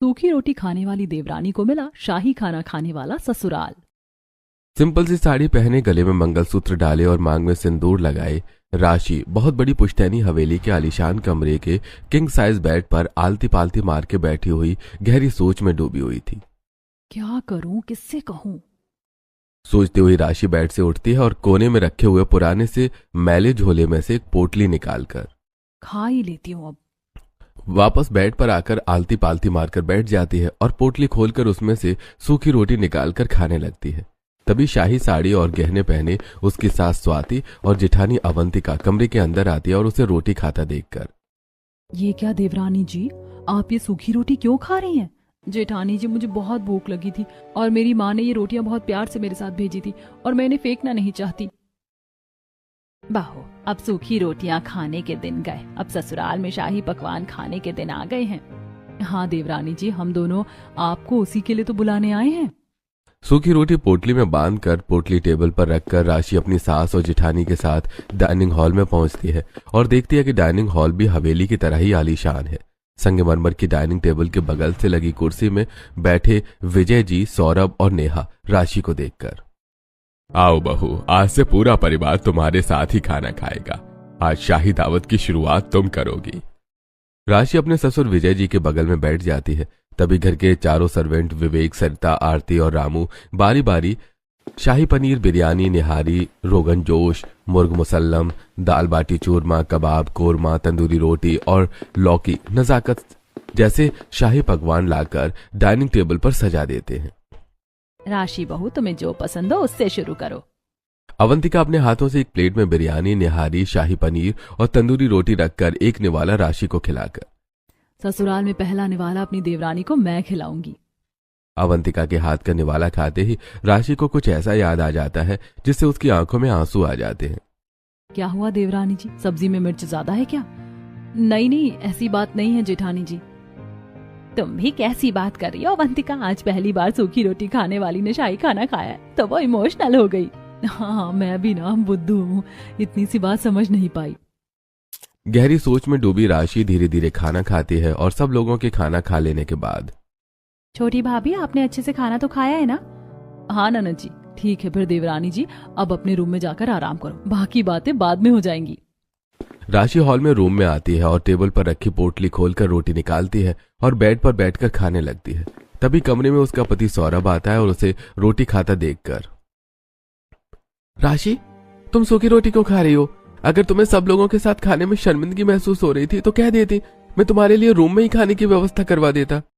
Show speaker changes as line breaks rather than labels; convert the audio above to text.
सूखी रोटी खाने वाली देवरानी को मिला शाही खाना खाने वाला ससुराल।
सिंपल सी साड़ी पहने, गले में मंगलसूत्र डाले और मांग में सिंदूर लगाए राशि बहुत बड़ी पुश्तैनी हवेली के आलीशान कमरे के किंग साइज बेड पर आलती पालती मार के बैठी हुई गहरी सोच में डूबी हुई थी।
क्या करूं, किससे कहूं?
सोचती हुई राशि बेड से उठती है और कोने में रखे हुए पुराने से मैले झोले में से एक पोटली निकालकर
खा ही लेती हूं। अब
वापस बेड पर आकर आलती पालती मारकर बैठ जाती है और पोटली खोलकर उसमें से सूखी रोटी निकालकर खाने लगती है। तभी शाही साड़ी और गहने पहने उसकी सास स्वाति और जेठानी अवंतिका कमरे के अंदर आती है और उसे रोटी खाता देखकर,
ये क्या देवरानी जी, आप ये सूखी रोटी क्यों खा रही हैं? जेठानी जी, मुझे बहुत भूख लगी थी और मेरी माँ ने ये रोटियां बहुत प्यार से मेरे साथ भेजी थी और मैं इन्हें फेंकना नहीं चाहती। बाहो, अब सूखी रोटियां खाने के दिन गए, अब ससुराल में शाही पकवान खाने के दिन आ गए हैं। हाँ देवरानी जी, हम दोनों आपको उसी के लिए तो बुलाने आए हैं।
सूखी रोटी पोटली में बांधकर पोटली टेबल पर रखकर राशि अपनी सास और जेठानी के साथ डाइनिंग हॉल में पहुंचती है और देखती है कि डाइनिंग हॉल भी हवेली की तरह ही आलीशान है। संगमरमर की डाइनिंग टेबल के बगल से लगी कुर्सी में बैठे विजय जी, सौरभ और नेहा राशि को देखकर, आओ बहू, आज से पूरा परिवार तुम्हारे साथ ही खाना खाएगा। आज शाही दावत की शुरुआत तुम करोगी। राशि अपने ससुर विजय जी के बगल में बैठ जाती है। तभी घर के चारों सर्वेंट विवेक, सरिता, आरती और रामू बारी बारी शाही पनीर, बिरयानी, निहारी, रोगन जोश, मुर्ग मुसल्लम, दाल बाटी चूरमा, कबाब, कोरमा, तंदूरी रोटी और लौकी नजाकत जैसे शाही पकवान लाकर डाइनिंग टेबल पर सजा देते हैं।
राशि बहू, तुम्हें जो पसंद हो उससे शुरू करो।
अवंतिका अपने हाथों से एक प्लेट में बिरयानी, निहारी, शाही पनीर और तंदूरी रोटी रखकर एक निवाला राशि को खिलाकर,
ससुराल में पहला निवाला अपनी देवरानी को मैं खिलाऊंगी।
अवंतिका के हाथ का निवाला खाते ही राशि को कुछ ऐसा याद आ जाता है जिससे उसकी आंखों में आंसू आ जाते हैं।
क्या हुआ देवरानी जी, सब्जी में मिर्च ज्यादा है क्या? नहीं, ऐसी बात नहीं है जेठानी जी। तुम भी कैसी बात कर रही हो अवंतिका, आज पहली बार सूखी रोटी खाने वाली ने शाही खाना खाया है तो वो इमोशनल हो गई। हाँ, मैं भी ना बुद्धू हूँ, इतनी सी बात समझ नहीं पाई।
गहरी सोच में डूबी राशि धीरे धीरे खाना खाती है और सब लोगों के खाना खा लेने के बाद,
छोटी भाभी, आपने अच्छे से खाना तो खाया है ना? हाँ ननद जी। ठीक है फिर देवरानी जी, अब अपने रूम में जाकर आराम करो, बाकी बातें बाद में हो जाएंगी।
राशि हॉल में रूम में आती है और टेबल पर रखी पोटली खोलकर रोटी निकालती है और बेड पर बैठकर खाने लगती है। तभी कमरे में उसका पति सौरभ आता है और उसे रोटी खाता देखकर, राशि, तुम सूखी रोटी क्यों खा रही हो? अगर तुम्हें सब लोगों के साथ खाने में शर्मिंदगी महसूस हो रही थी तो कह देती, मैं तुम्हारे लिए रूम में ही खाने की व्यवस्था करवा देता।